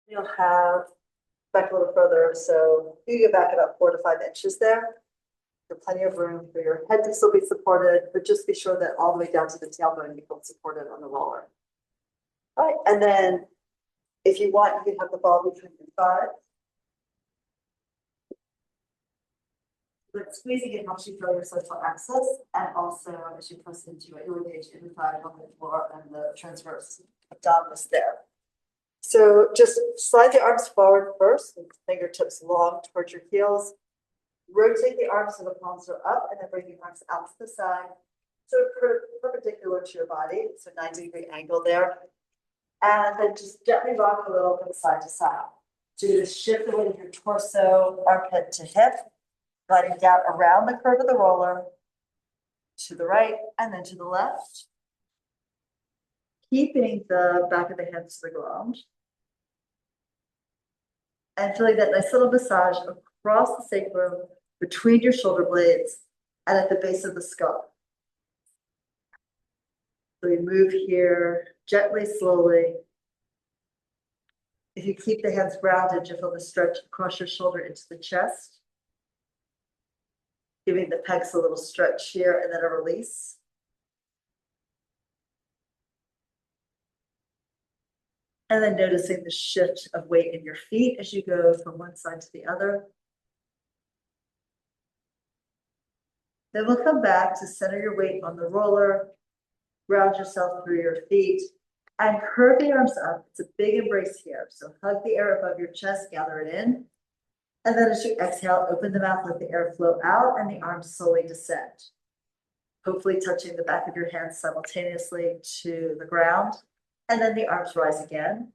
You'll have back a little further, so you get back about 4 to 5 inches there. There's plenty of room for your head to still be supported, but just be sure that all the way down to the tailbone you feel supported on the roller. All right, and then if you want, you can have the ball between your thighs. But squeezing it helps you feel your central axis, and also as you press into it, you engage in the thigh on the floor and the transverse abdominis there. So just slide the arms forward first, with fingertips long towards your heels. Rotate the arms so the palms are up, and then bring the arms out to the side. So perpendicular to your body, so 90-degree angle there. And then just gently rock a little from side to side. So you just shift the weight of your torso, armpit to hip, gliding down around the curve of the roller, to the right, and then to the left. Keeping the back of the hands to the ground. And feeling that nice little massage across the sacrum, between your shoulder blades, and at the base of the skull. So we move here gently, slowly. If you keep the hands grounded, you'll feel the stretch across your shoulder into the chest. Giving the pecs a little stretch here and then a release. And then noticing the shift of weight in your feet as you go from one side to the other. Then we'll come back to center your weight on the roller, ground yourself through your feet, and curve the arms up. It's a big embrace here. So hug the air above your chest, gather it in. And then as you exhale, open the mouth, let the air flow out, and the arms slowly descend. Hopefully touching the back of your hands simultaneously to the ground. And then the arms rise again.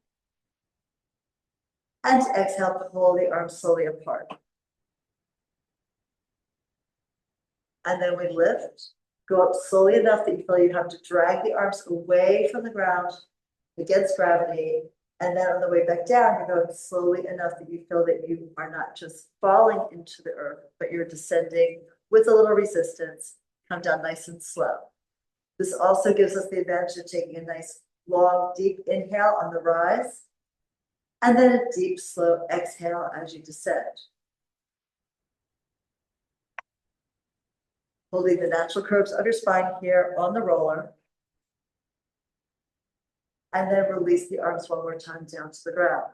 And to exhale, pull the arms slowly apart. And then we lift, go up slowly enough that you feel you have to drag the arms away from the ground against gravity. And then on the way back down, you're going slowly enough that you feel that you are not just falling into the earth, but you're descending with a little resistance. Come down nice and slow. This also gives us the advantage of taking a nice, long, deep inhale on the rise. And then a deep, slow exhale as you descend. Holding the natural curves of your spine here on the roller. And then release the arms one more time down to the ground.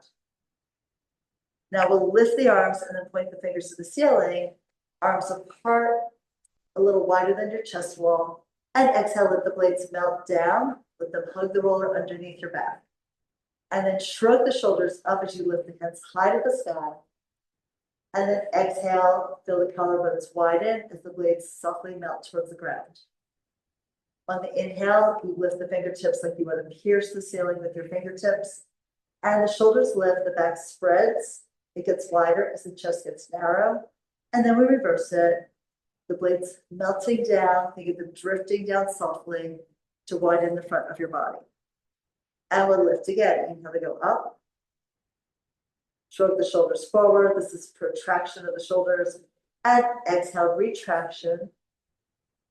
Now we'll lift the arms and then point the fingers to the ceiling, arms apart, a little wider than your chest wall, and exhale, let the blades melt down, let them hug the roller underneath your back. And then shrug the shoulders up as you lift the hands high to the sky. And then exhale, feel the collarbones widen as the blades softly melt towards the ground. On the inhale, you lift the fingertips like you want to pierce the ceiling with your fingertips. And the shoulders lift, the back spreads. It gets wider as the chest gets narrow. And then we reverse it. The blades melting down, think of them drifting down softly to widen the front of your body. And we'll lift again. Inhale to go up. Shrug the shoulders forward. This is protraction of the shoulders. And exhale, retraction.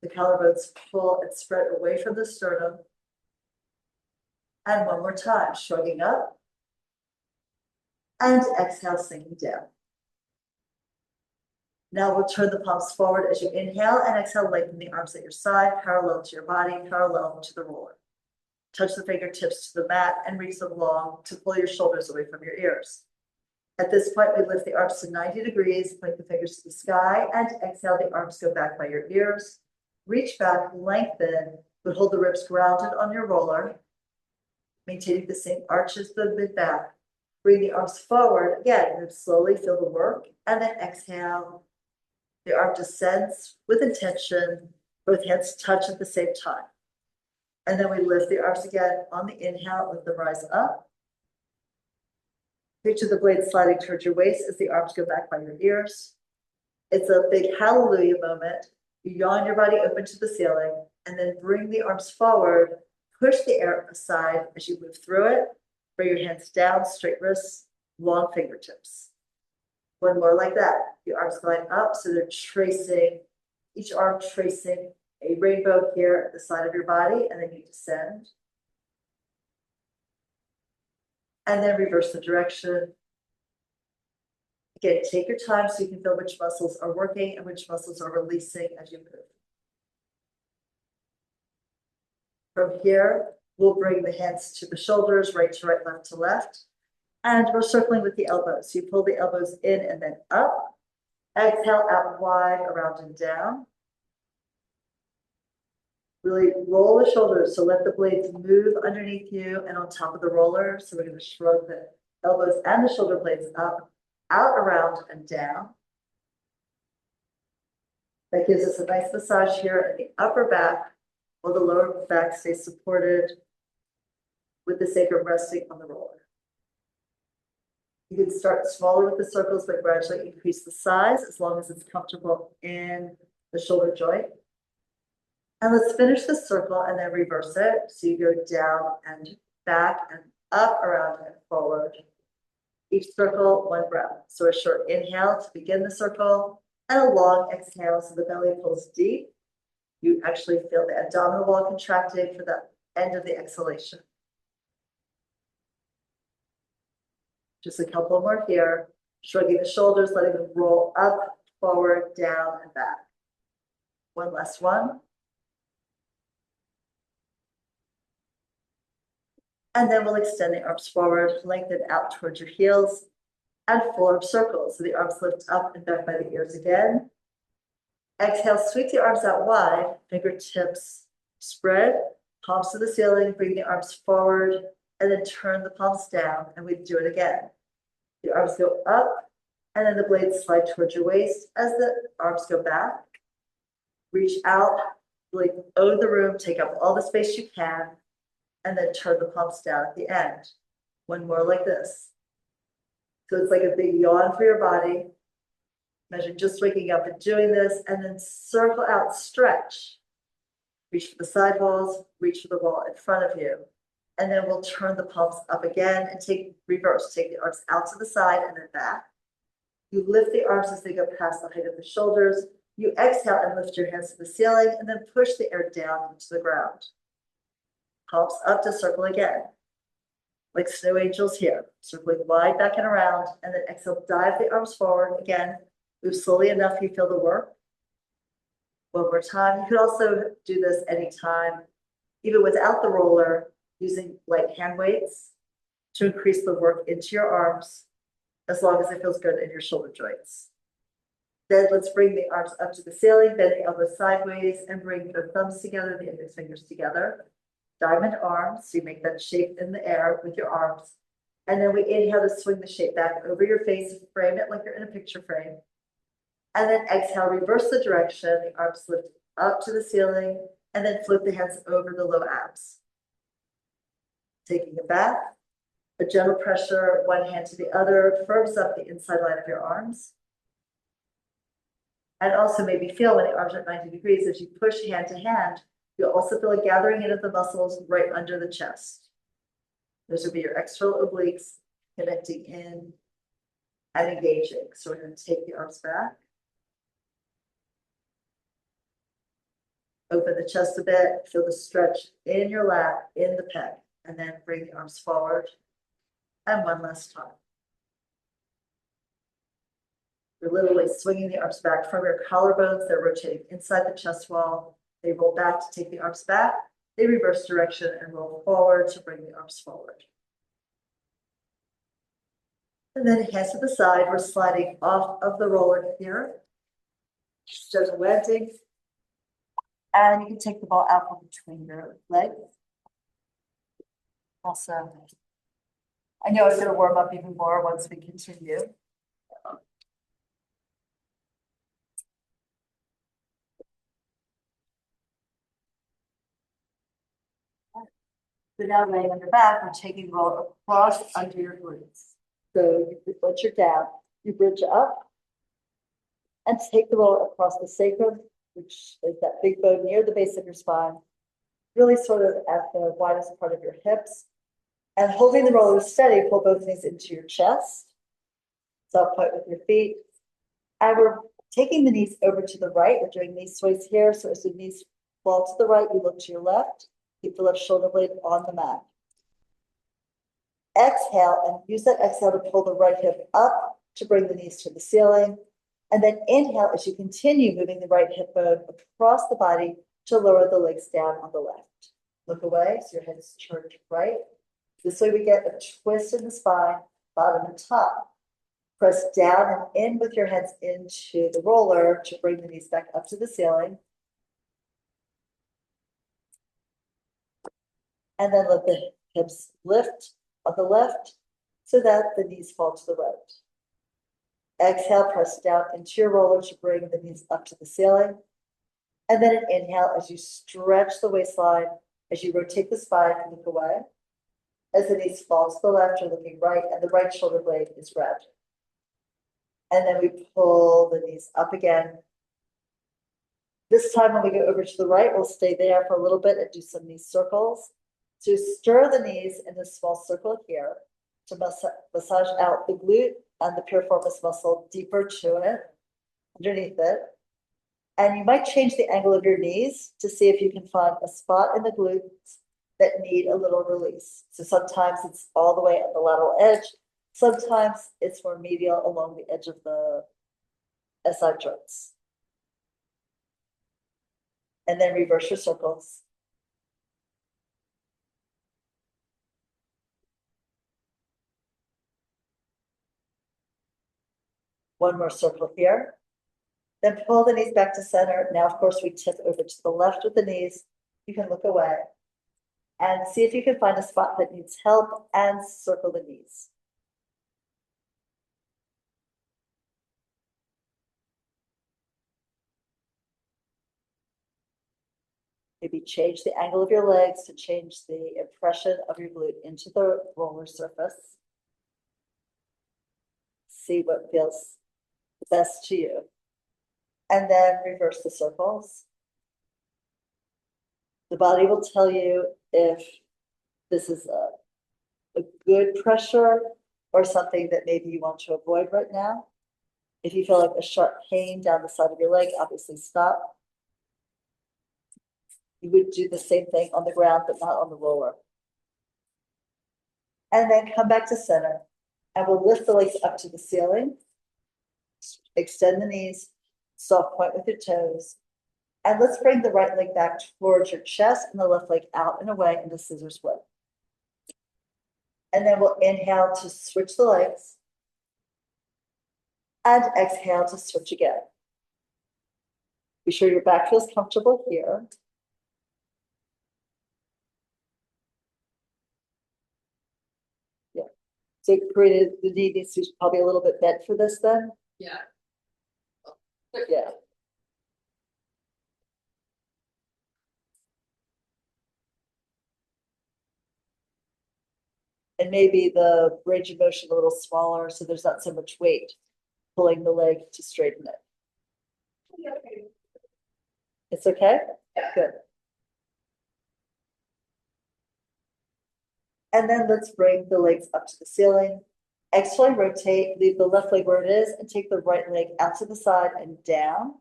The collarbones pull and spread away from the sternum. And one more time, shrugging up. And exhale, sinking down. Now we'll turn the palms forward as you inhale and exhale, lengthen the arms at your side, parallel to your body, parallel to the roller. Touch the fingertips to the mat and reach them long to pull your shoulders away from your ears. At this point, we lift the arms to 90 degrees, point the fingers to the sky, and exhale, the arms go back by your ears. Reach back, lengthen, but hold the ribs grounded on your roller, maintaining the same arch as the mid-back. Bring the arms forward. Again, move slowly, feel the work, and then exhale. The arm descends with intention, both hands touch at the same time. And then we lift the arms again on the inhale, let them rise up. Picture the blade sliding towards your waist as the arms go back by your ears. It's a big hallelujah moment. You yawn your body open to the ceiling, and then bring the arms forward, push the air aside as you move through it. Bring your hands down, straight wrists, long fingertips. One more like that. Your arms glide up, so they're tracing, each arm tracing a rainbow here at the side of your body, and then you descend. and then reverse the direction. Again, take your time so you can feel which muscles are working and which muscles are releasing as you move. From here, we'll bring the hands to the shoulders, right to right, left to left. And we're circling with the elbows. So you pull the elbows in and then up. Exhale out wide, around and down. Really roll the shoulders. So let the blades move underneath you and on top of the roller. So we're going to shrug the elbows and the shoulder blades up, out, around, and down. That gives us a nice massage here in the upper back, while the lower back stays supported with the sacrum resting on the roller. You can start smaller with the circles, but gradually increase the size as long as it's comfortable in the shoulder joint. And let's finish the circle and then reverse it. So you go down and back and up, around and forward. Each circle, one breath. So a short inhale to begin the circle and a long exhale so the belly pulls deep. You actually feel the abdominal wall contracting for the end of the exhalation. Just a couple more here. Shrugging the shoulders, letting them roll up, forward, down, and back. One last one. And then we'll extend the arms forward, lengthen out towards your heels, and full arm circles. So the arms lift up and back by the ears again. Exhale, sweep the arms out wide, fingertips spread, palms to the ceiling, bring the arms forward, and then turn the palms down, and we do it again. The arms go up, and then the blades slide towards your waist as the arms go back. Reach out, really own the room, take up all the space you can, and then turn the palms down at the end. One more like this. So it's like a big yawn for your body. Imagine just waking up and doing this, and then circle out, stretch. Reach for the side walls, reach for the wall in front of you. And then we'll turn the palms up again and take reverse. Take the arms out to the side and then back. You lift the arms as they go past the height of the shoulders. You exhale and lift your hands to the ceiling and then push the air down into the ground. Palms up to circle again. Like snow angels here. Circling wide back and around. And then exhale, dive the arms forward. Again, move slowly enough you feel the work. One more time. You could also do this anytime, even without the roller, using light hand weights to increase the work into your arms, as long as it feels good in your shoulder joints. Then let's bring the arms up to the ceiling, bend the elbows sideways, and bring the thumbs together, the index fingers together. Diamond arms, so you make that shape in the air with your arms. And then we inhale to swing the shape back over your face, frame it like you're in a picture frame. And then exhale, reverse the direction, the arms lift up to the ceiling, and then flip the hands over the low abs. Taking it back, a gentle pressure, one hand to the other, firms up the inside line of your arms. And also maybe feel when the arms are at 90 degrees, as you push hand to hand, you'll also feel a gathering in of the muscles right under the chest. Those would be your external obliques connecting in and engaging. So we're going to take the arms back. Open the chest a bit, feel the stretch in your lat, in the pec, and then bring the arms forward. And one last time. You're literally swinging the arms back from your collarbones. They're rotating inside the chest wall. They roll back to take the arms back. They reverse direction and roll forward to bring the arms forward. And then hands to the side. We're sliding off of the roller here. Gentle landing. And you can take the ball out from between your legs. Also, I know it's going to warm up even more once we continue. So now laying on your back, we're taking the roll across under your glutes. So once you're down, you bridge up and take the roll across the sacrum, which is that big bone near the base of your spine, really sort of at the widest part of your hips. And holding the roller steady, pull both knees into your chest. Self point with your feet. And we're taking the knees over to the right. We're doing knee sways here. So as the knees fall to the right, you look to your left. Keep the left shoulder blade on the mat. exhale and use that exhale to pull the right hip up to bring the knees to the ceiling. And then inhale as you continue moving the right hip bone across the body to lower the legs down on the left. Look away, so your head is turned right. This way we get a twist in the spine, bottom and top. Press down and in with your heads into the roller to bring the knees back up to the ceiling. And then let the hips lift on the left so that the knees fall to the right. Exhale, press down into your roller to bring the knees up to the ceiling. And then an inhale as you stretch the waistline, as you rotate the spine and look away. As the knees fall to the left, you're looking right, and the right shoulder blade is grabbed. And then we pull the knees up again. This time when we go over to the right, we'll stay there for a little bit and do some knee circles. So stir the knees in a small circle here to massage out the glute and the piriformis muscle deeper to it, underneath it. And you might change the angle of your knees to see if you can find a spot in the glutes that need a little release. So sometimes it's all the way at the lateral edge. Sometimes it's more medial along the edge of the SI joints. And then reverse your circles. One more circle here. Then pull the knees back to center. Now, of course, we tip over to the left with the knees. You can look away and see if you can find a spot that needs help and circle the knees. Maybe change the angle of your legs to change the impression of your glute into the roller surface. See what feels best to you. And then reverse the circles. The body will tell you if this is a good pressure or something that maybe you want to avoid right now. If you feel like a sharp pain down the side of your leg, obviously stop. You would do the same thing on the ground, but not on the roller. And then come back to center. And we'll lift the legs up to the ceiling. Extend the knees, soft point with your toes. And let's bring the right leg back towards your chest and the left leg out and away into scissors width. And then we'll inhale to switch the legs. And exhale to switch again. Be sure your back feels comfortable here. Yeah. So created the knee needs to be probably a little bit bent for this then. Yeah. Yeah. And maybe the range of motion a little smaller so there's not so much weight pulling the leg to straighten it. It's okay? Yeah. Good. And then let's bring the legs up to the ceiling. Exhale, rotate, leave the left leg where it is, and take the right leg out to the side and down.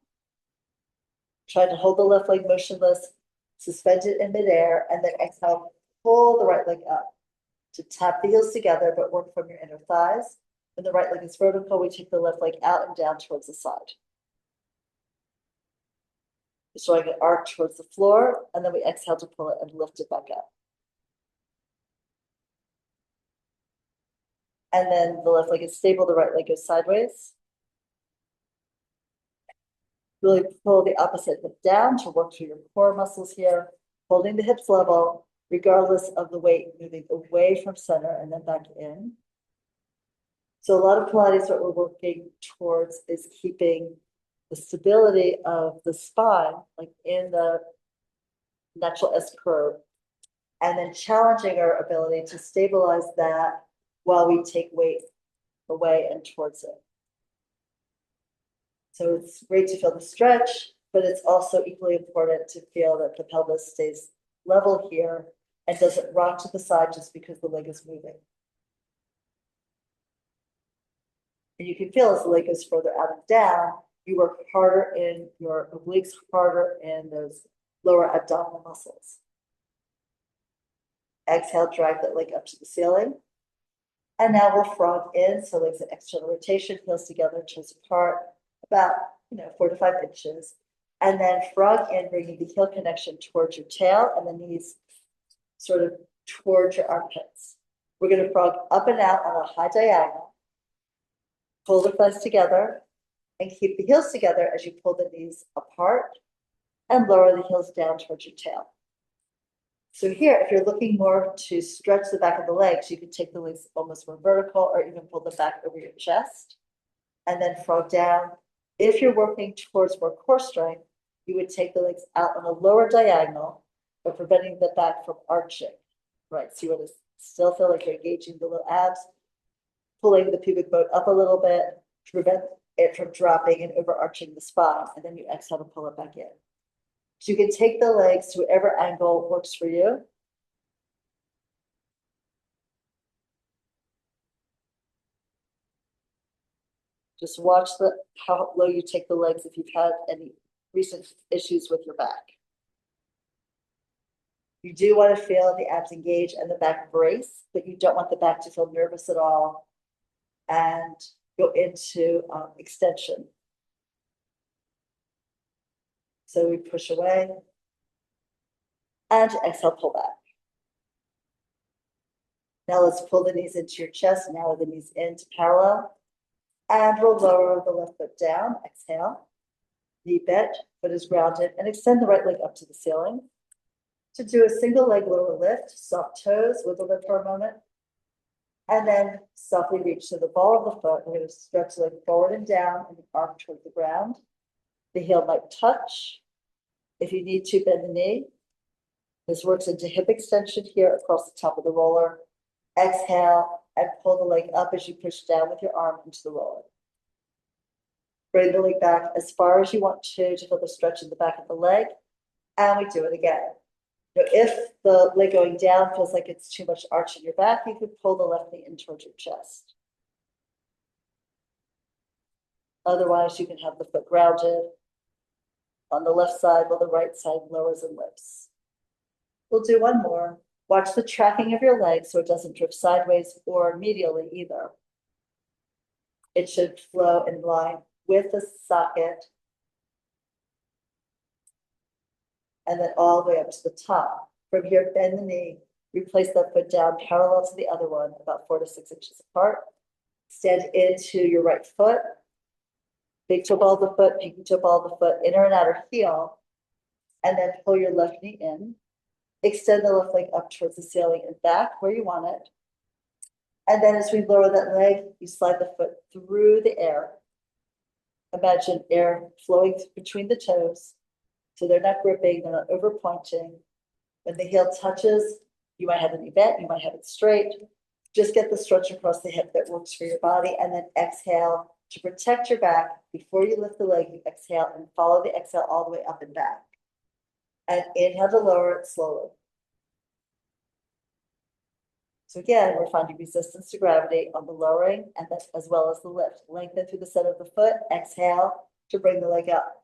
Try to hold the left leg motionless, suspend it in midair, and then exhale, pull the right leg up. To tap the heels together, but work from your inner thighs. When the right leg is vertical, we take the left leg out and down towards the side. Showing an arc towards the floor, and then we exhale to pull it and lift it back up. And then the left leg is stable, the right leg goes sideways. Really pull the opposite hip down to work through your core muscles here, holding the hips level, regardless of the weight, moving away from center and then back in. So a lot of Pilates, what we're working towards is keeping the stability of the spine, like in the natural S curve, and then challenging our ability to stabilize that while we take weight away and towards it. So it's great to feel the stretch, but it's also equally important to feel that the pelvis stays level here and doesn't rock to the side just because the leg is moving. And you can feel as the leg goes further out and down, you work harder in your obliques, harder in those lower abdominal muscles. Exhale, drag that leg up to the ceiling. And now we'll frog in, so legs in external rotation, heels together, toes apart, about 4 to 5 inches. And then frog in, bringing the heel connection towards your tail and the knees sort of towards your armpits. We're going to frog up and out on a high diagonal. Pull the thighs together and keep the heels together as you pull the knees apart and lower the heels down towards your tail. So here, if you're looking more to stretch the back of the legs, you can take the legs almost more vertical or even pull them back over your chest and then frog down. If you're working towards more core strength, you would take the legs out on a lower diagonal, but preventing the back from arching, right? So you want to still feel like you're engaging the little abs, pulling the pubic bone up a little bit to prevent it from dropping and overarching the spine, and then you exhale to pull it back in. So you can take the legs to whatever angle works for you. Just watch how low you take the legs if you've had any recent issues with your back. You do want to feel the abs engage and the back brace, but you don't want the back to feel nervous at all and go into extension. So we push away and exhale, pull back. Now let's pull the knees into your chest, narrow the knees into parallel, and we'll lower the left foot down, exhale, knee bent, foot is grounded, and extend the right leg up to the ceiling. To do a single leg lower lift, soft toes, wiggle it for a moment, and then softly reach to the ball of the foot. We're going to stretch the leg forward and down and the arm toward the ground. The heel might touch. If you need to, bend the knee. This works into hip extension here across the top of the roller. Exhale and pull the leg up as you push down with your arm into the roller. Bring the leg back as far as you want to feel the stretch in the back of the leg. And we do it again. Now, if the leg going down feels like it's too much arch in your back, you could pull the left knee in towards your chest. Otherwise, you can have the foot grounded on the left side while the right side lowers and lifts. We'll do one more. Watch the tracking of your legs so it doesn't drift sideways or medially either. It should flow in line with the socket and then all the way up to the top. From here, bend the knee, replace that foot down parallel to the other one, about 4 to 6 inches apart. Stand into your right foot, big toe ball of the foot, pinky toe ball of the foot, inner and outer heel, and then pull your left knee in. Extend the left leg up towards the ceiling and back where you want it. And then as we lower that leg, you slide the foot through the air. Imagine air flowing between the toes. So they're not gripping, they're not over pointing. When the heel touches, you might have the knee bent, you might have it straight. Just get the stretch across the hip that works for your body, and then exhale to protect your back. Before you lift the leg, you exhale and follow the exhale all the way up and back. And inhale to lower it slowly. So again, we're finding resistance to gravity on the lowering and as well as the lift. Lengthen through the center of the foot, exhale to bring the leg up.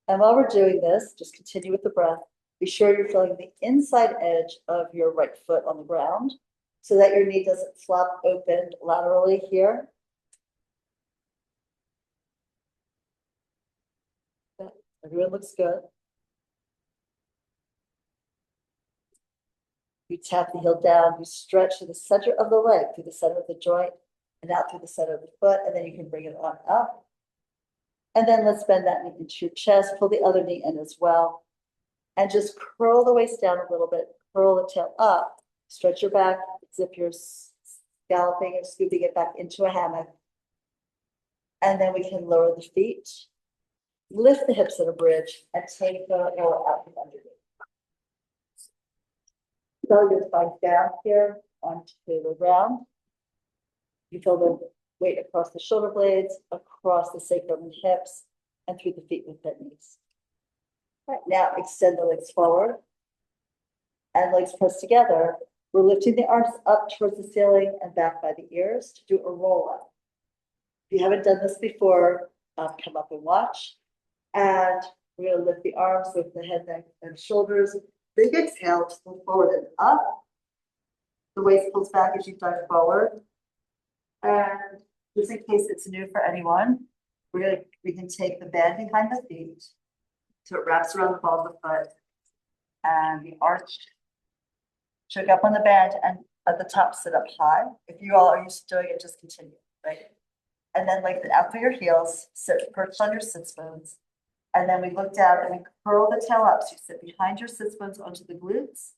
And while we're doing this, just continue with the breath. Be sure you're feeling the inside edge of your right foot on the ground so that your knee doesn't flop open laterally here. Everyone looks good. You tap the heel down, you stretch to the center of the leg, through the center of the joint, and out through the center of the foot, and then you can bring it on up. And then let's bend that knee into your chest, pull the other knee in as well, and just curl the waist down a little bit, curl the tail up, stretch your back, as if you're scalloping and scooping it back into a hammock. And then we can lower the feet, lift the hips in a bridge, and take the lower out from underneath. So your spine down here onto the ground. You feel the weight across the shoulder blades, across the sacrum and hips, and through the feet with bent knees. All right, now extend the legs forward and legs pressed together. We're lifting the arms up towards the ceiling and back by the ears to do a roll up. If you haven't done this before, come up and watch. And we're going to lift the arms, lift the head, neck, and shoulders. Big exhale to move forward and up. The waist pulls back as you dive forward. And just in case it's new for anyone, we can take the band behind the feet. So it wraps around the ball of the foot. And the arch. Choke up on the band and at the top sit up high. If you all are used to doing it, just continue, right? And then lengthen out through your heels, sit perched on your sit bones. And then we look down and we curl the tail up. So you sit behind your sit bones onto the glutes.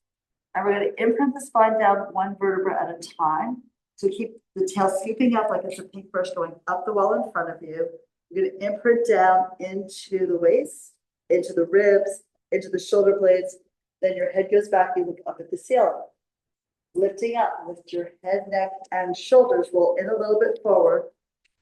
And we're going to imprint the spine down one vertebra at a time. So keep the tail scooping up like it's a paintbrush going up the wall in front of you. You're going to imprint down into the waist, into the ribs, into the shoulder blades. Then your head goes back, you look up at the ceiling. Lifting up, lift your head, neck, and shoulders, roll in a little bit forward.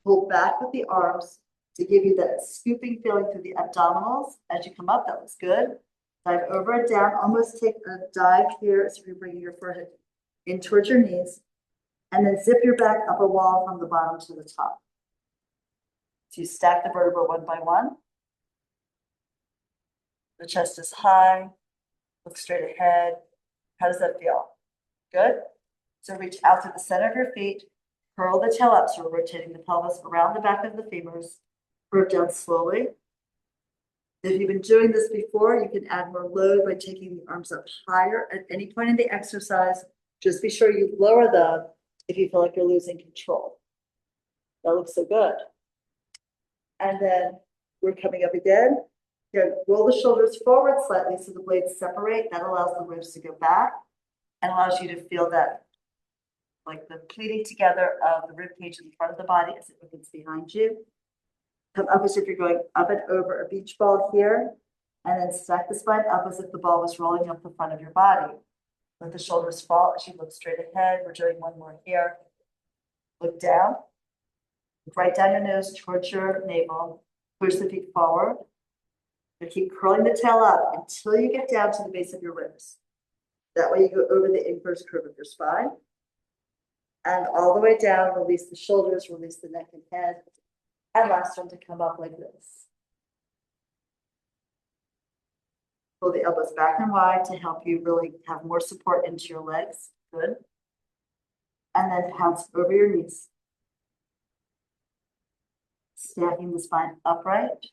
Pull back with the arms to give you that scooping feeling through the abdominals. As you come up, that looks good. Dive over and down, almost take a dive here as you're bringing your forehead in towards your knees. And then zip your back up a wall from the bottom to the top. So you stack the vertebra one by one. The chest is high. Look straight ahead. How does that feel? Good. So reach out to the center of your feet. Curl the tail up. So we're rotating the pelvis around the back of the femurs. Curve down slowly. If you've been doing this before, you can add more load by taking the arms up higher at any point in the exercise. Just be sure you lower them if you feel like you're losing control. That looks so good. And then we're coming up again. Here, roll the shoulders forward slightly so the blades separate. That allows the ribs to go back and allows you to feel that, like the pleating together of the rib cage in the front of the body as it opens behind you. Come up as if you're going up and over a beach ball here, and then stack the spine up as if the ball was rolling up the front of your body. Let the shoulders fall as you look straight ahead. We're doing one more here. Look down. Look right down your nose towards your navel. Push the feet forward. You keep curling the tail up until you get down to the base of your ribs. That way you go over the inverse curve of your spine. And all the way down, release the shoulders, release the neck and head. And last one to come up like this. Pull the elbows back and wide to help you really have more support into your legs. Good. And then pounce over your knees. Stacking the spine upright.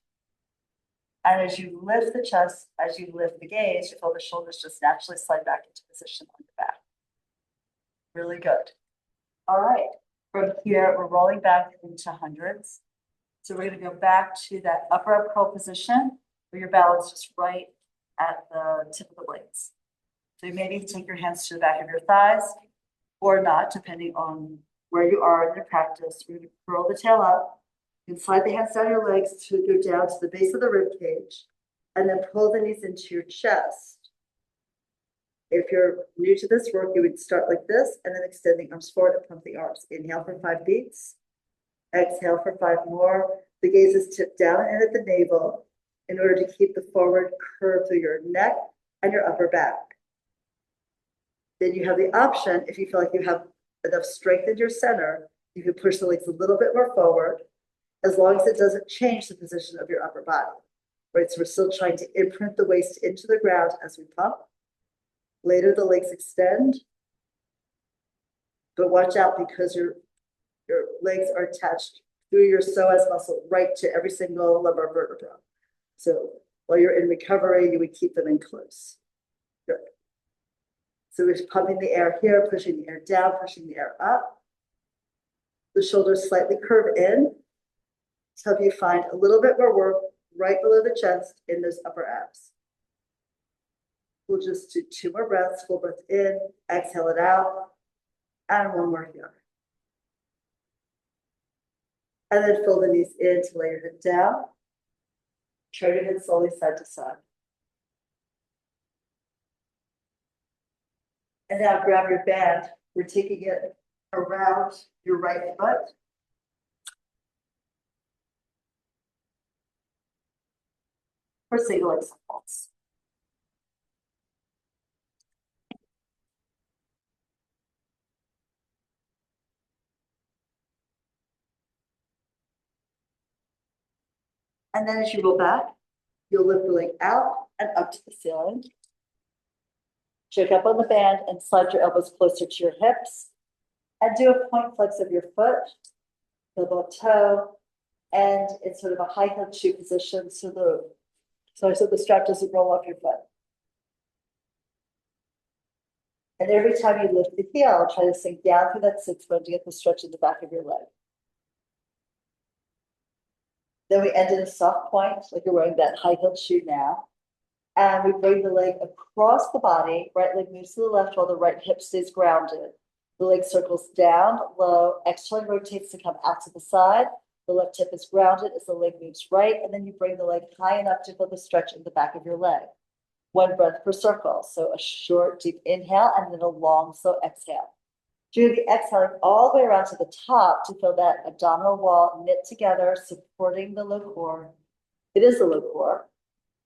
And as you lift the chest, as you lift the gaze, you feel the shoulders just naturally slide back into position on the back. Really good. All right. From here, we're rolling back into hundreds. So we're going to go back to that upper up curl position where your balance just right at the tip of the blades. So you may need to take your hands to the back of your thighs or not, depending on where you are in your practice. We're going to curl the tail up. You can slide the hands down your legs to go down to the base of the rib cage and then pull the knees into your chest. If you're new to this work, you would start like this and then extend the arms forward and pump the arms. Inhale for 5 beats. Exhale for 5 more. The gaze is tipped down and at the navel in order to keep the forward curve through your neck and your upper back. Then you have the option, if you feel like you have enough strength in your center, you can push the legs a little bit more forward, as long as it doesn't change the position of your upper body. Right, so we're still trying to imprint the waist into the ground as we pump. Later, the legs extend, but watch out because your legs are attached through your psoas muscle right to every single lumbar vertebra. So while you're in recovery, you would keep them in close. Good. So we're pumping the air here, pushing the air down, pushing the air up. The shoulders slightly curve in to help you find a little bit more work right below the chest in those upper abs. We'll just do 2 more breaths. Full breath in, exhale it out, and 1 more here. And then fill the knees in to lay your head down. Turn your head slowly side to side. And now grab your band. We're taking it around your right foot. For single examples. And then as you roll back, you'll lift the leg out and up to the ceiling. Choke up on the band and slide your elbows closer to your hips. And do a point flex of your foot, elbow toe, and in sort of a high heel shoe position so the strap doesn't roll off your foot. And every time you lift the heel, try to sink down through that sits bone to get the stretch in the back of your leg. Then we end in a soft point, like you're wearing that high-heeled shoe now. And we bring the leg across the body, right leg moves to the left while the right hip stays grounded. The leg circles down, low, externally rotates to come out to the side. The left hip is grounded as the leg moves right, and then you bring the leg high enough to feel the stretch in the back of your leg. 1 breath per circle. So a short, deep inhale and then a long, slow exhale. Do the exhaling all the way around to the top to feel that abdominal wall knit together, supporting the low core. It is the low core,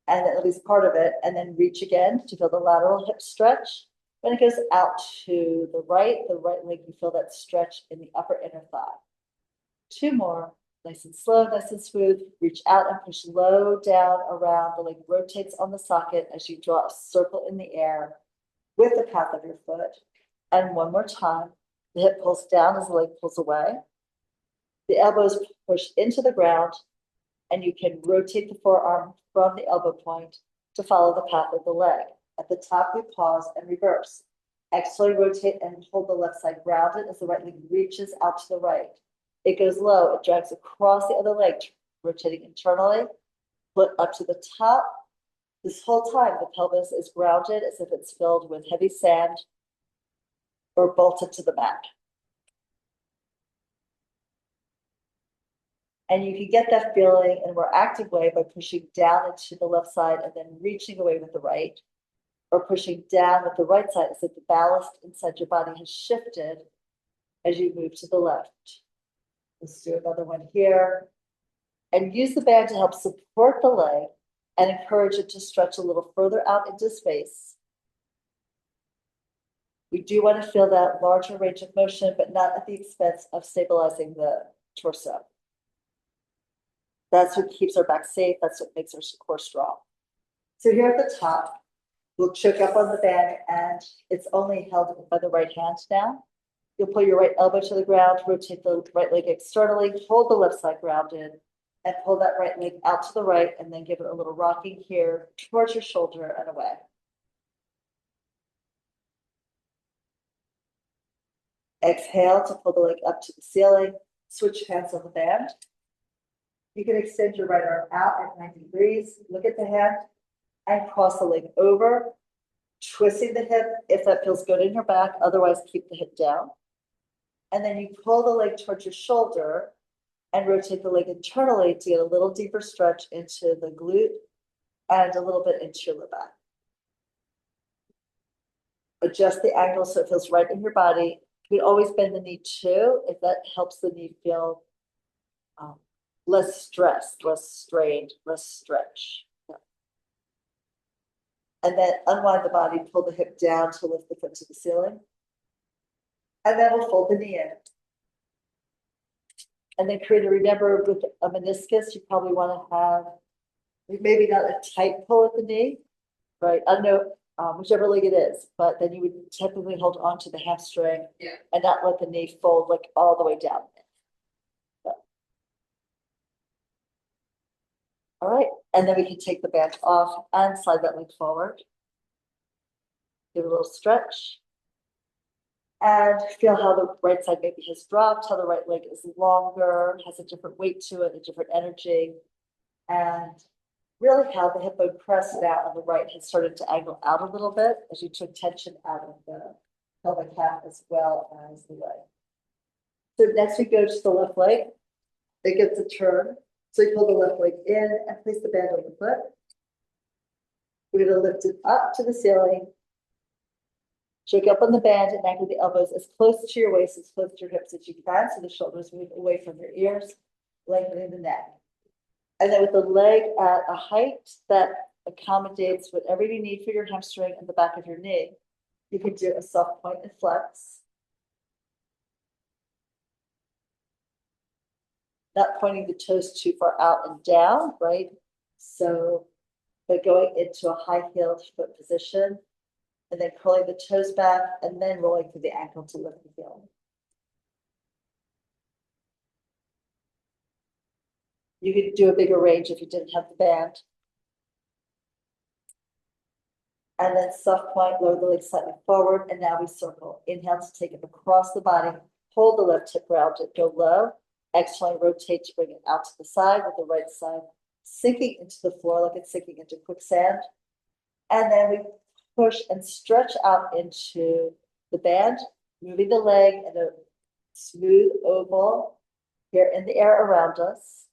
and at least part of it, and then reach again to feel the lateral hip stretch. When it goes out to the right leg, you feel that stretch in the upper inner thigh. 2 more, nice and slow, nice and smooth. Reach out and push low down around. The leg rotates on the socket as you draw a circle in the air with the path of your foot. And 1 more time, the hip pulls down as the leg pulls away. The elbows push into the ground, and you can rotate the forearm from the elbow point to follow the path of the leg. At the top, we pause and reverse. Exhale, rotate and hold the left side grounded as the right leg reaches out to the right. It goes low, it drags across the other leg, rotating internally, foot up to the top. This whole time, the pelvis is grounded as if it's filled with heavy sand or bolted to the mat. And you can get that feeling in a more active way by pushing down into the left side and then reaching away with the right, or pushing down with the right side as if the ballast inside your body has shifted as you move to the left. Let's do another one here. And use the band to help support the leg and encourage it to stretch a little further out into space. We do want to feel that larger range of motion, but not at the expense of stabilizing the torso. That's what keeps our back safe. That's what makes our core strong. So here at the top, we'll choke up on the band, and it's only held by the right hand now. You'll pull your right elbow to the ground, rotate the right leg externally, hold the left side grounded, and pull that right leg out to the right, and then give it a little rocking here towards your shoulder and away. Exhale to pull the leg up to the ceiling. Switch hands on the band. You can extend your right arm out at 90 degrees. Look at the hand and cross the leg over, twisting the hip if that feels good in your back. Otherwise, keep the hip down. And then you pull the leg towards your shoulder and rotate the leg internally to get a little deeper stretch into the glute and a little bit into your low back. Adjust the angle so it feels right in your body. You can always bend the knee too, if that helps the knee feel less stressed, less strained, less stretch. Yeah. And then unwind the body, pull the hip down to lift the foot to the ceiling. And then we'll fold the knee in. And then remember with a meniscus, you probably want to have maybe not a tight pull at the knee, right? I don't know, whichever leg it is, but then you would typically hold on to the hamstring and not let the knee fold like all the way down. All right, and then we can take the band off and slide that leg forward. Give it a little stretch. And feel how the right side maybe has dropped, how the right leg is longer, has a different weight to it, a different energy. And really how the hip bone press now on the right has started to angle out a little bit as you took tension out of the pelvic calf as well as the leg. So next we go to the left leg. It gets a turn. So you pull the left leg in and place the band on the foot. We're going to lift it up to the ceiling. Shake up on the band and anchor the elbows as close to your waist, as close to your hips as you can, so the shoulders move away from your ears, lengthening the neck. And then with the leg at a height that accommodates whatever you need for your hamstring and the back of your knee, you can do a soft point and flex. Not pointing the toes too far out and down, right? So, but going into a high-heeled foot position. and then curling the toes back and then rolling through the ankle to lift the heel. You could do a bigger range if you didn't have the band. And then soft point, lower the leg slightly forward, and now we circle. Inhale to take it across the body, hold the left hip rounded, go low. Exhale, rotate to bring it out to the side with the right side sinking into the floor like it's sinking into quicksand. And then we push and stretch out into the band, moving the leg in a smooth oval here in the air around us.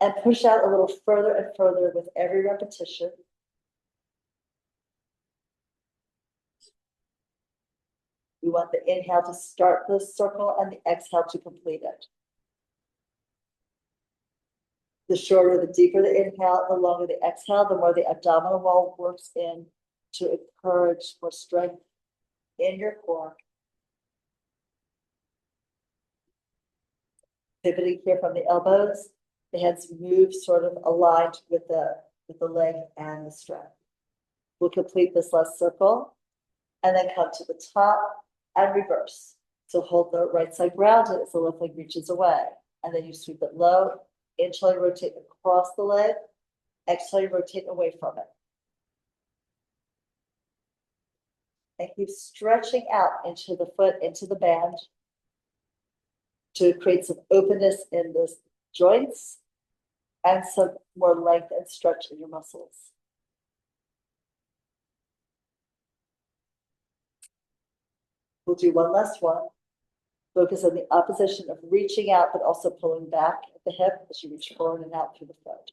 And push out a little further and further with every repetition. We want the inhale to start the circle and the exhale to complete it. The shorter, the deeper the inhale, the longer the exhale, the more the abdominal wall works in to encourage more strength in your core. Pivoting here from the elbows, the hands move sort of aligned with the leg and the strap. We'll complete this last circle and then come to the top and reverse. So hold the right side grounded as the left leg reaches away. And then you sweep it low, inhale, rotate across the leg, exhale, rotate away from it. And keep stretching out into the foot, into the band to create some openness in the joints and some more length and stretch in your muscles. We'll do one last one. Focus on the opposition of reaching out, but also pulling back at the hip as you reach forward and out through the foot.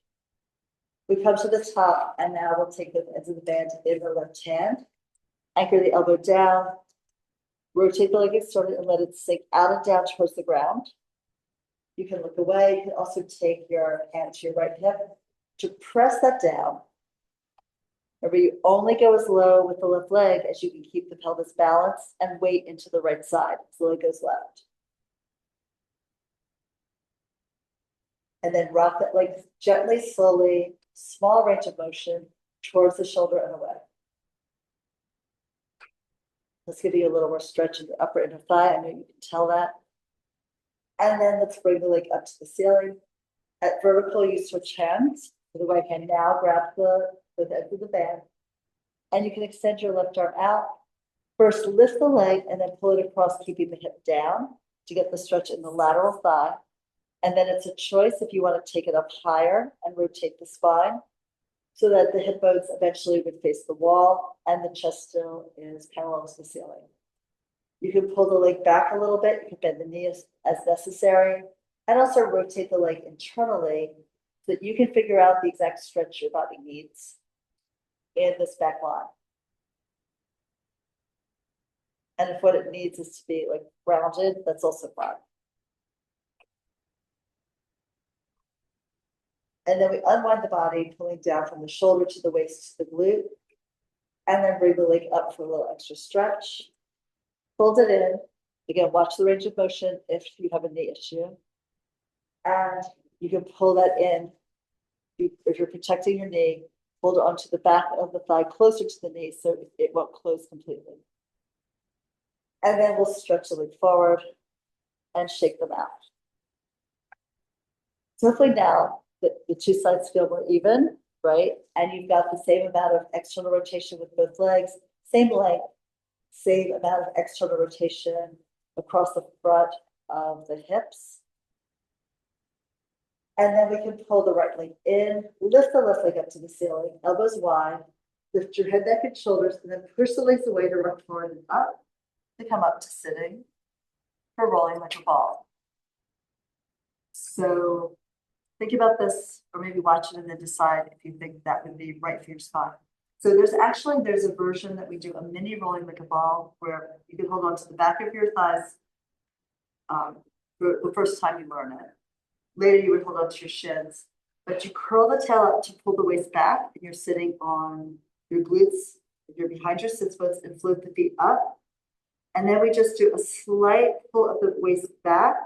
We come to the top, and now we'll take the ends of the band in the left hand, anchor the elbow down, rotate the leg externally and let it sink out and down towards the ground. You can look away. You can also take your hand to your right hip to press that down. Remember, you only go as low with the left leg as you can keep the pelvis balanced and weight into the right side as the leg goes left. And then rock that leg gently, slowly, small range of motion towards the shoulder and away. Let's give you a little more stretch in the upper inner thigh. I know you can tell that. And then let's bring the leg up to the ceiling. At vertical, you switch hands. With the right hand now, grab the end of the band. And you can extend your left arm out. First, lift the leg and then pull it across, keeping the hip down to get the stretch in the lateral thigh. And then it's a choice if you want to take it up higher and rotate the spine so that the hip bones eventually would face the wall and the chest still is parallel to the ceiling. You can pull the leg back a little bit. You can bend the knee as necessary and also rotate the leg internally so that you can figure out the exact stretch your body needs in this back line. And if what it needs is to be like rounded, that's also fine. And then we unwind the body, pulling down from the shoulder to the waist to the glute. And then bring the leg up for a little extra stretch. Hold it in. Again, watch the range of motion if you have a knee issue. And you can pull that in. If you're protecting your knee, hold it onto the back of the thigh closer to the knee so it won't close completely. And then we'll stretch the leg forward and shake them out. So hopefully now the two sides feel more even, right? And you've got the same amount of external rotation with both legs, same length, same amount of external rotation across the front of the hips. And then we can pull the right leg in, lift the left leg up to the ceiling, elbows wide, lift your head, neck, and shoulders, and then push the legs away to rock forward and up to come up to sitting for rolling like a ball. So think about this, or maybe watch it and then decide if you think that would be right for your spine. So there's a version that we do a mini rolling like a ball where you can hold on to the back of your thighs for the first time you learn it. Later you would hold on to your shins, but you curl the tail up to pull the waist back and you're sitting on your glutes, you're behind your sits bones and float the feet up. And then we just do a slight pull of the waist back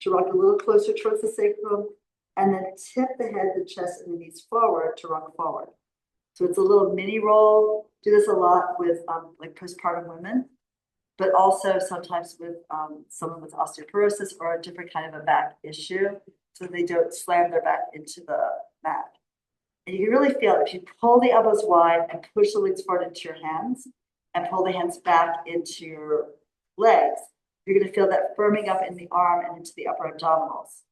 to rock a little closer towards the sacrum and then tip the head, the chest, and the knees forward to rock forward. So it's a little mini roll. Do this a lot with like postpartum women, but also sometimes with someone with osteoporosis or a different kind of a back issue, so they don't slam their back into the mat. And you can really feel it if you pull the elbows wide and push the legs forward into your hands and pull the hands back into your legs. You're going to feel that firming up in the arm and into the upper abdominals.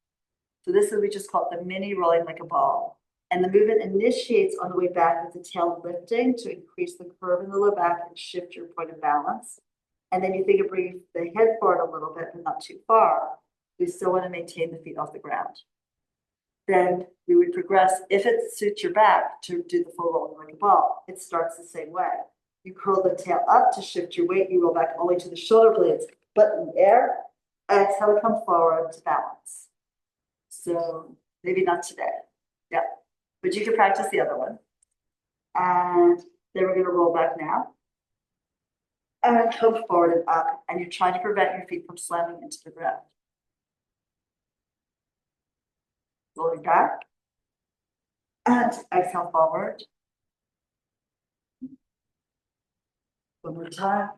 So this is, we just call it the mini rolling like a ball. And the movement initiates on the way back with the tail lifting to increase the curve in the low back and shift your point of balance. And then you think of bringing the head forward a little bit, but not too far. We still want to maintain the feet off the ground. Then we would progress, if it suits your back, to do the full roll like a ball. It starts the same way. You curl the tail up to shift your weight. You roll back all the way to the shoulder blades, butt in the air. Exhale, come forward to balance. So maybe not today. Yeah, but you can practice the other one. And then we're going to roll back now. And come forward and up. And you're trying to prevent your feet from slamming into the ground. Rolling back. And exhale forward. One more time.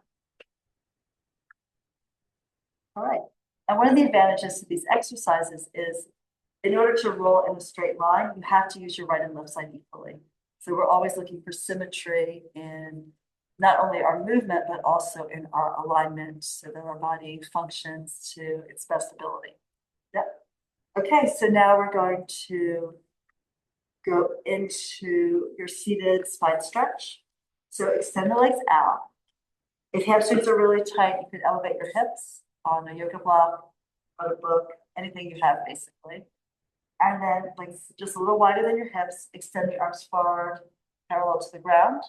All right. And one of the advantages to these exercises is in order to roll in a straight line, you have to use your right and left side equally. So we're always looking for symmetry in not only our movement, but also in our alignment so that our body functions to its best ability. Yep. Okay, so now we're going to go into your seated spine stretch. So extend the legs out. If hamstrings are really tight, you could elevate your hips on a yoga block, on a book, anything you have basically. And then legs just a little wider than your hips, extend the arms forward, parallel to the ground.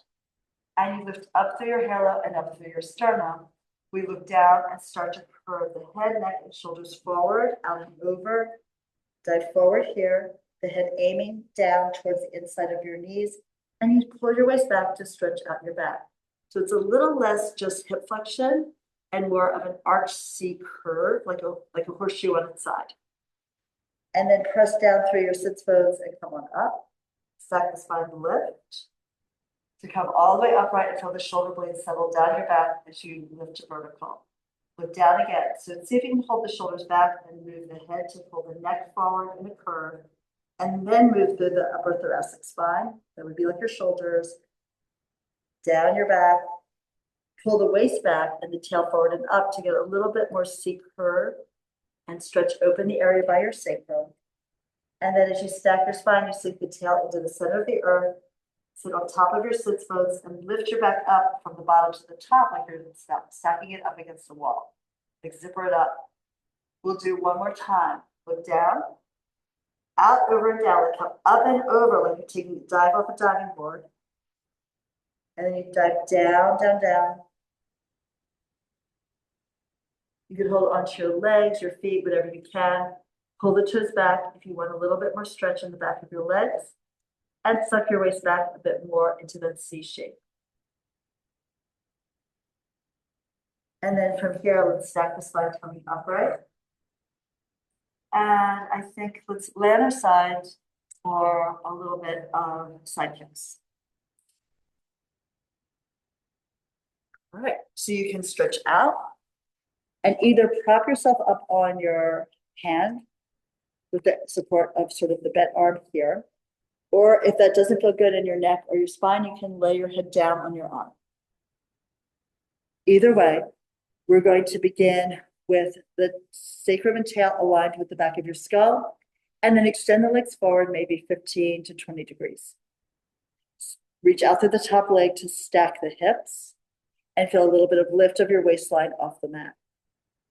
And you lift up through your halo and up through your sternum. We look down and start to curve the head, neck, and shoulders forward, out and over. Dive forward here, the head aiming down towards the inside of your knees. And you pull your waist back to stretch out your back. So it's a little less just hip flexion and more of an arch C curve, like a horseshoe on its side. And then press down through your sits bones and come on up. Stack the spine, lift. To come all the way upright until the shoulder blades settle down your back as you lift to vertical. Look down again. So see if you can hold the shoulders back and move the head to pull the neck forward in a curve. And then move through the upper thoracic spine. That would be like your shoulders. Down your back. Pull the waist back and the tail forward and up to get a little bit more C curve. And stretch open the area by your sacrum. And then as you stack your spine, you sink the tail into the center of the earth. Sit on top of your sits bones and lift your back up from the bottom to the top like you're stacking it up against the wall. Like zipper it up. We'll do one more time. Look down, out, over, and down. Like come up and over like you're taking a dive off a diving board. And then you dive down, down, down. You can hold onto your legs, your feet, whatever you can. Pull the toes back if you want a little bit more stretch in the back of your legs. And suck your waist back a bit more into that C shape. And then from here, let's stack the spine coming upright. And I think let's lay on our side for a little bit of side kicks. All right, so you can stretch out and either prop yourself up on your hand with the support of sort of the bent arm here. Or if that doesn't feel good in your neck or your spine, you can lay your head down on your arm. Either way, we're going to begin with the sacrum and tail aligned with the back of your skull, and then extend the legs forward maybe 15 to 20 degrees. Reach out through the top leg to stack the hips and feel a little bit of lift of your waistline off the mat.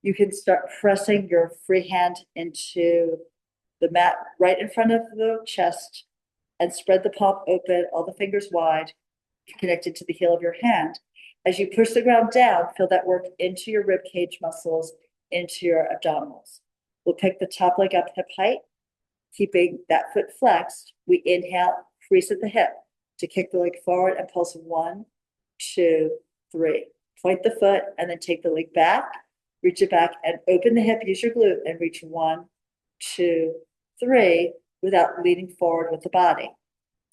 You can start pressing your free hand into the mat right in front of the chest and spread the palm open, all the fingers wide, connected to the heel of your hand. As you push the ground down, feel that work into your rib cage muscles, into your abdominals. We'll pick the top leg up hip height, keeping that foot flexed. We inhale, crease at the hip to kick the leg forward and pulse 1, 2, 3. Point the foot and then take the leg back, reach it back and open the hip, use your glute and reach 1, 2, 3 without leaning forward with the body.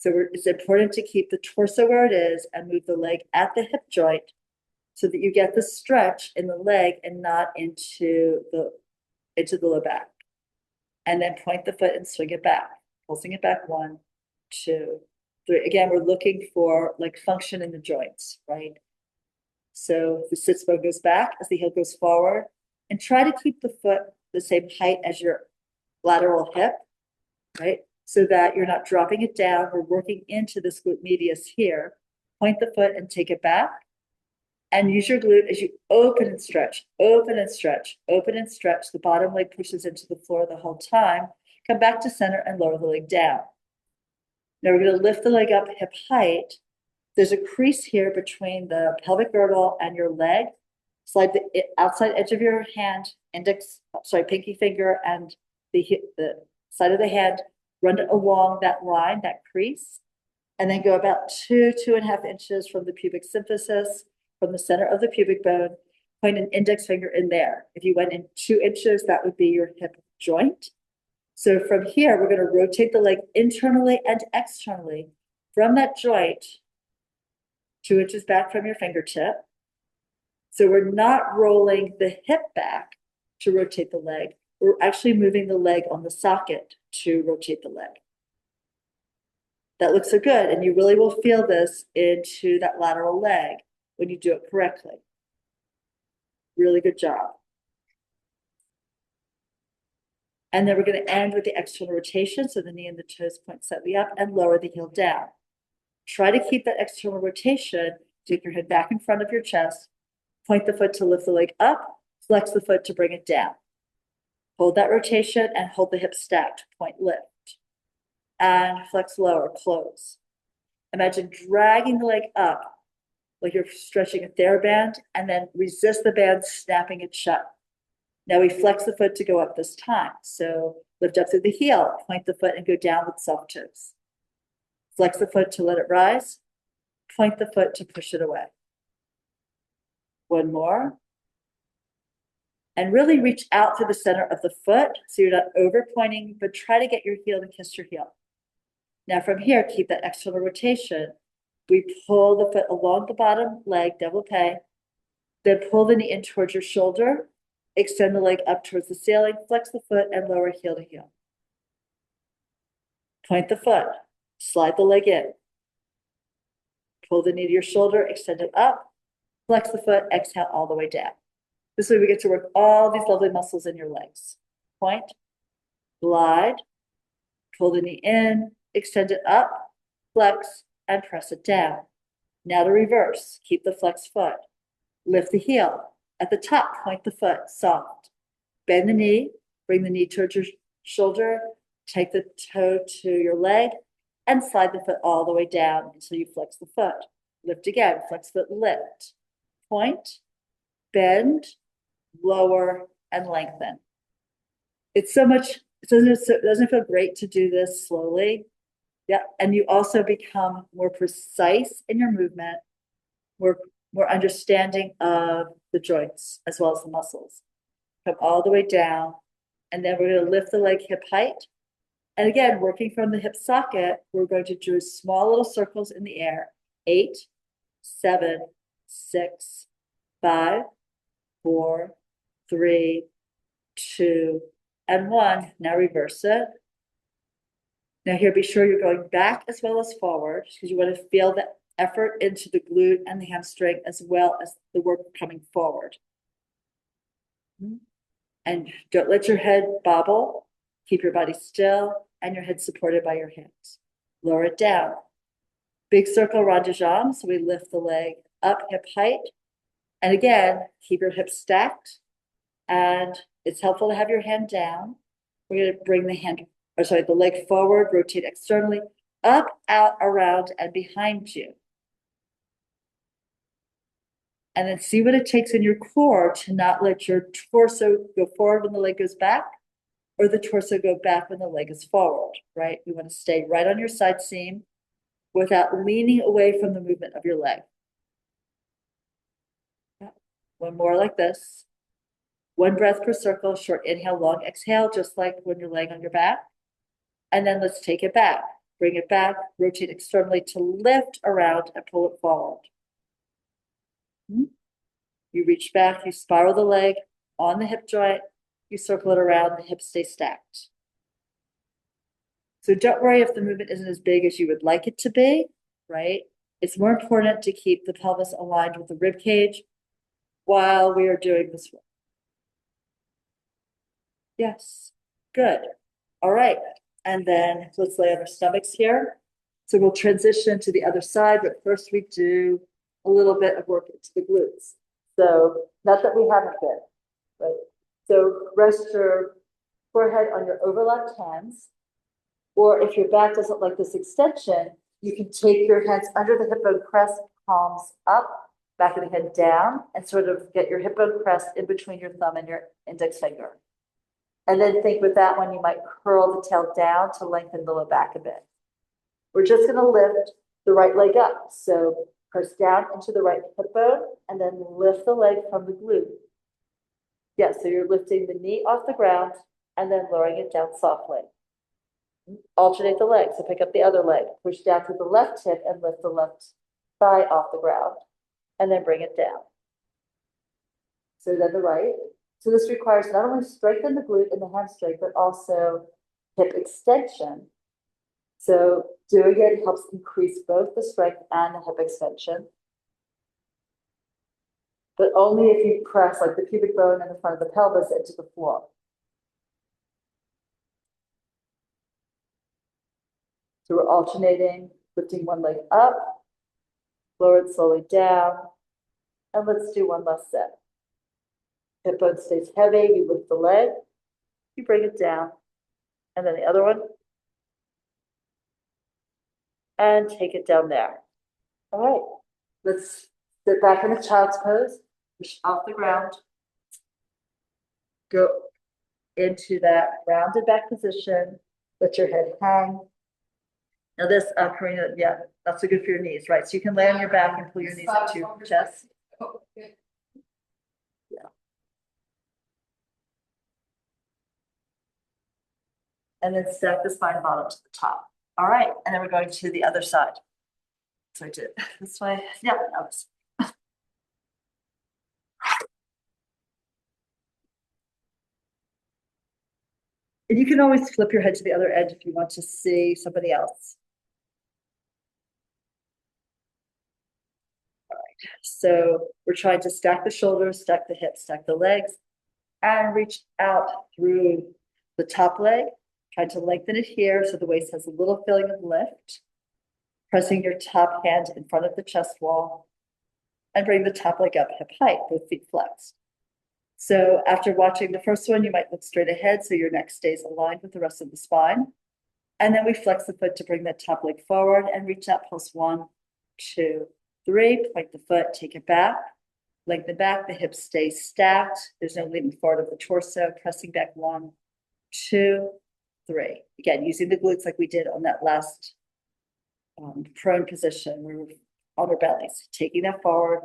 So it's important to keep the torso where it is and move the leg at the hip joint so that you get the stretch in the leg and not into the low back. And then point the foot and swing it back, pulsing it back 1, 2, 3. Again, we're looking for like function in the joints, right? So the sit bone goes back as the heel goes forward, and try to keep the foot the same height as your lateral hip, right? So that you're not dropping it down. We're working into this glute medius here. Point the foot and take it back. And use your glute as you open and stretch, open and stretch, open and stretch. The bottom leg pushes into the floor the whole time. Come back to center and lower the leg down. Now we're going to lift the leg up hip height. There's a crease here between the pelvic girdle and your leg. Slide the outside edge of your hand, pinky finger, and the side of the hand. Run it along that line, that crease, and then go about 2.5 inches from the pubic symphysis, from the center of the pubic bone. Point an index finger in there. If you went in 2 inches, that would be your hip joint. So from here, we're going to rotate the leg internally and externally from that joint 2 inches back from your fingertip. So we're not rolling the hip back to rotate the leg. We're actually moving the leg on the socket to rotate the leg. That looks so good. And you really will feel this into that lateral leg when you do it correctly. Really good job. And then we're going to end with the external rotation. So the knee and the toes point slightly up and lower the heel down. Try to keep that external rotation. Take your head back in front of your chest. Point the foot to lift the leg up. Flex the foot to bring it down. Hold that rotation and hold the hips stacked. Point lift. And flex lower, close. Imagine dragging the leg up like you're stretching a TheraBand, and then resist the band, snapping it shut. Now we flex the foot to go up this time. So lift up through the heel, point the foot and go down with soft toes. Flex the foot to let it rise. Point the foot to push it away. One more. And really reach out to the center of the foot so you're not over pointing, but try to get your heel to kiss your heel. Now from here, keep that external rotation. We pull the foot along the bottom leg, développé. Then pull the knee in towards your shoulder. Extend the leg up towards the ceiling. Flex the foot and lower heel to heel. Point the foot. Slide the leg in. Pull the knee to your shoulder. Extend it up. Flex the foot. Exhale all the way down. This way we get to work all these lovely muscles in your legs. Point. Glide. Pull the knee in. Extend it up. Flex. And press it down. Now to reverse. Keep the flexed foot. Lift the heel. At the top, point the foot, soft. Bend the knee, bring the knee towards your shoulder, take the toe to your leg, and slide the foot all the way down until you flex the foot. Lift again, flex foot, lift. Point, bend, lower, and lengthen. It's so much, doesn't it feel great to do this slowly? Yeah, and you also become more precise in your movement, more understanding of the joints as well as the muscles. Come all the way down, and then we're going to lift the leg hip height. And again, working from the hip socket, we're going to do small little circles in the air. 8, 7, 6, 5, 4, 3, 2, and 1. Now reverse it. Now here, be sure you're going back as well as forward, because you want to feel the effort into the glute and the hamstring as well as the work coming forward. And don't let your head bobble. Keep your body still and your head supported by your hands. Lower it down. Big circle rond de jambe. So we lift the leg up hip height. And again, keep your hips stacked. And it's helpful to have your hand down. We're going to bring the leg forward, rotate externally, up, out, around, and behind you. And then see what it takes in your core to not let your torso go forward when the leg goes back, or the torso go back when the leg is forward, right? You want to stay right on your side seam without leaning away from the movement of your leg. One more like this. 1 breath per circle, short inhale, long exhale, just like when you're laying on your back. And then let's take it back. bring it back, rotate externally to lift around and pull it forward. You reach back, you spiral the leg on the hip joint, you circle it around, the hips stay stacked. So don't worry if the movement isn't as big as you would like it to be, right? It's more important to keep the pelvis aligned with the rib cage while we are doing this work. Yes, good. All right, and then let's lay on our stomachs here. So we'll transition to the other side, but first we do a little bit of work into the glutes. So not that we haven't been, right? So rest your forehead on your overlapped hands, or if your back doesn't like this extension, you can take your hands under the hip bone crest, palms up, back of the head down, and sort of get your hip bone crest in between your thumb and your index finger. And then think with that one, you might curl the tail down to lengthen the low back a bit. We're just going to lift the right leg up. So press down into the right hip bone and then lift the leg from the glute. Yeah, so you're lifting the knee off the ground and then lowering it down softly. Alternate the legs. So pick up the other leg, push down to the left hip and lift the left thigh off the ground and then bring it down. So then the right. So this requires not only strengthen the glute and the hamstring, but also hip extension. So doing it helps increase both the strength and the hip extension. But only if you press like the pubic bone in the front of the pelvis into the floor. So we're alternating, lifting one leg up, lower it slowly down, and let's do one last set. Hip bone stays heavy, you lift the leg, you bring it down, and then the other one, and take it down there. All right, let's sit back in a child's pose, push off the ground, go into that rounded back position, let your head hang. Now this, Karina, yeah, that's so good for your knees, right? So you can lay on your back and pull your knees into your chest. Yeah. And then stack the spine bottom to the top. All right, and then we're going to the other side. So I did this way. Yeah, now this. And you can always flip your head to the other edge if you want to see somebody else. All right, so we're trying to stack the shoulders, stack the hips, stack the legs, and reach out through the top leg. Try to lengthen it here so the waist has a little feeling of lift. Pressing your top hand in front of the chest wall and bring the top leg up hip height, both feet flexed. So after watching the first one, you might look straight ahead so your neck stays aligned with the rest of the spine. And then we flex the foot to bring that top leg forward and reach out, pulse 1, 2, 3, point the foot, take it back, lengthen back, the hips stay stacked. There's no leaning forward of the torso, pressing back 1, 2, 3. Again, using the glutes like we did on that last prone position, where we're on our bellies, taking that forward,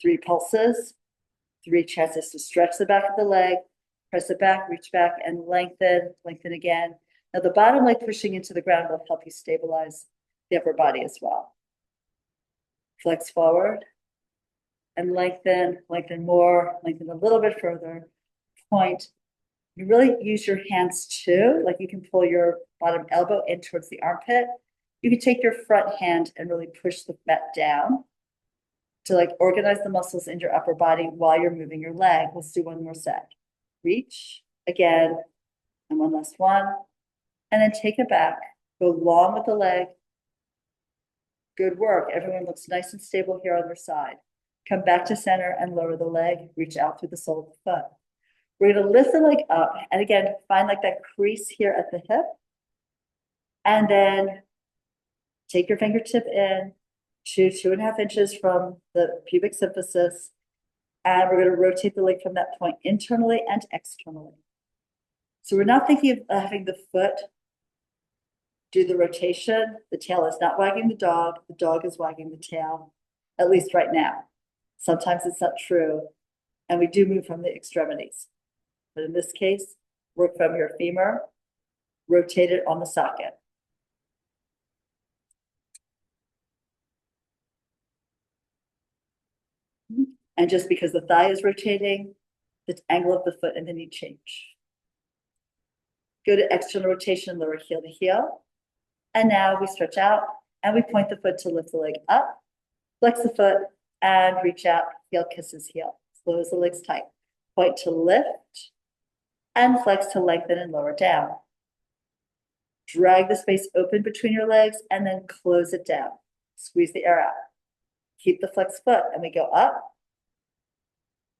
3 pulses, 3 chances to stretch the back of the leg, press it back, reach back, and lengthen, lengthen again. Now the bottom leg pushing into the ground will help you stabilize the upper body as well. Flex forward, and lengthen, lengthen more, lengthen a little bit further, point. You really use your hands too, like you can pull your bottom elbow in towards the armpit. You can take your front hand and really push the mat down to like organize the muscles in your upper body while you're moving your leg. Let's do one more set. Reach again, and one last one, and then take it back. Go long with the leg. Good work. Everyone looks nice and stable here on their side. Come back to center and lower the leg. Reach out through the sole of the foot. We're going to lift the leg up, and again, find like that crease here at the hip. And then take your fingertip in to 2.5 inches from the pubic symphysis. And we're going to rotate the leg from that point internally and externally. So we're not thinking of having the foot do the rotation. The tail is not wagging the dog is wagging the tail, at least right now. Sometimes it's not true, and we do move from the extremities. But in this case, work from your femur, rotate it on the socket. And just because the thigh is rotating, the angle of the foot and the knee change. Go to external rotation, lower heel to heel. And now we stretch out and we point the foot to lift the leg up, flex the foot and reach out, heel kisses heel. Close the legs tight. Point to lift and flex to lengthen and lower down. Drag the space open between your legs and then close it down. Squeeze the air out. Keep the flexed foot and we go up.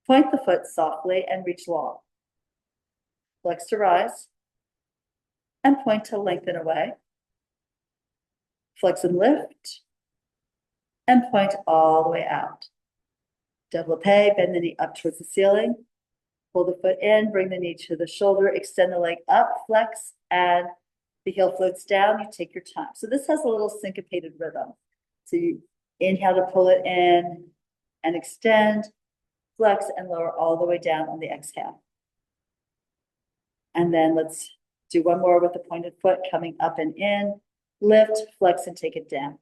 Point the foot softly and reach long. Flex to rise. And point to lengthen away. Flex and lift. And point all the way out. Développé, bend the knee up towards the ceiling. Pull the foot in, bring the knee to the shoulder, extend the leg up, flex, and the heel floats down. You take your time. So this has a little syncopated rhythm. So you inhale to pull it in and extend, flex, and lower all the way down on the exhale. And then let's do one more with the pointed foot coming up and in, lift, flex, and take it down.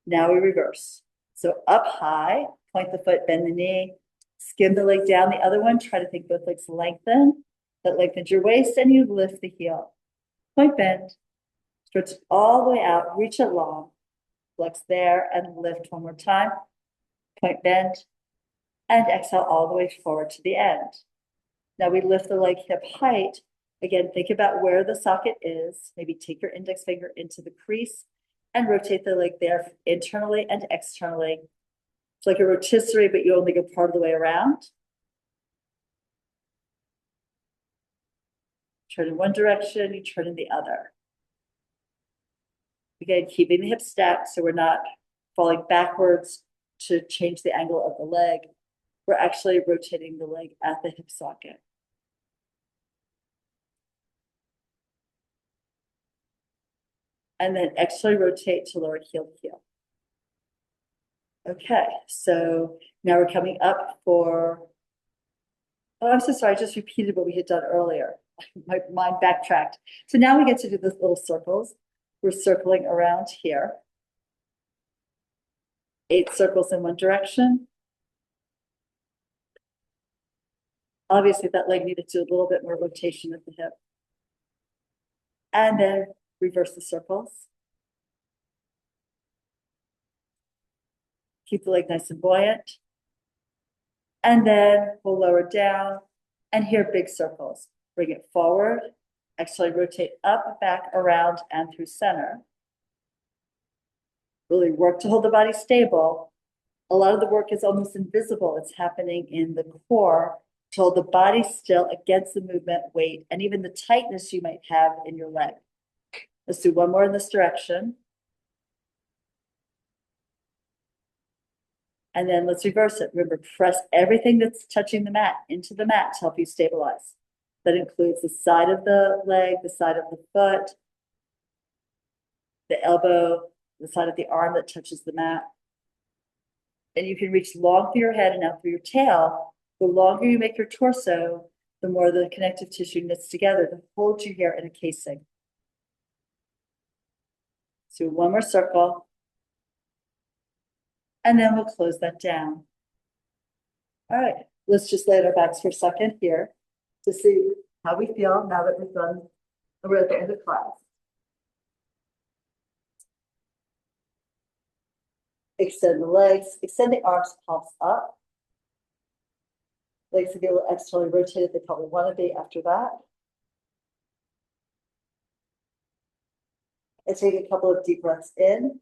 Now we reverse. So up high, point the foot, bend the knee, skim the leg down. The other one, try to think both legs lengthen. That lengthens your waist and you lift the heel. Point bend, stretch all the way out, reach it long, flex there and lift one more time. Point bend and exhale all the way forward to the end. Now we lift the leg hip height. Again, think about where the socket is. Maybe take your index finger into the crease and rotate the leg there internally and externally. It's like a rotisserie, but you only go part of the way around. Turn in one direction, you turn in the other. Again, keeping the hips stacked so we're not falling backwards to change the angle of the leg. We're actually rotating the leg at the hip socket. And then externally rotate to lower heel to heel. Okay, so now we're coming up for, oh, I'm so sorry, I just repeated what we had done earlier. My mind backtracked. So now we get to do those little circles. We're circling around here. 8 circles in one direction. Obviously that leg needed to do a little bit more rotation at the hip. And then reverse the circles. Keep the leg nice and buoyant. And then we'll lower down and here big circles. Bring it forward, externally rotate up, back, around, and through center. Really work to hold the body stable. A lot of the work is almost invisible. It's happening in the core to hold the body still against the movement, weight, and even the tightness you might have in your leg. Let's do one more in this direction. And then let's reverse it. Remember, press everything that's touching the mat into the mat to help you stabilize. That includes the side of the leg, the side of the foot, the elbow, the side of the arm that touches the mat. And you can reach long through your head and out through your tail. The longer you make your torso, the more the connective tissue knits together to hold you here in a casing. So one more circle. And then we'll close that down. All right, let's just lay on our backs for a second here to see how we feel now that we're at the end of class. Extend the legs, extend the arms, palms up. Legs will be a little externally rotated, they probably want to be after that. And take a couple of deep breaths in.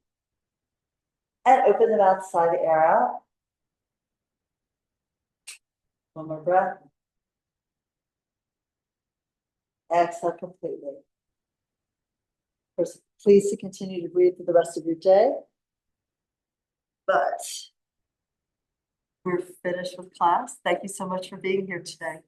And open the mouth, sigh the air out. One more breath. Exhale completely. Please to continue to breathe for the rest of your day. But we're finished with class. Thank you so much for being here today.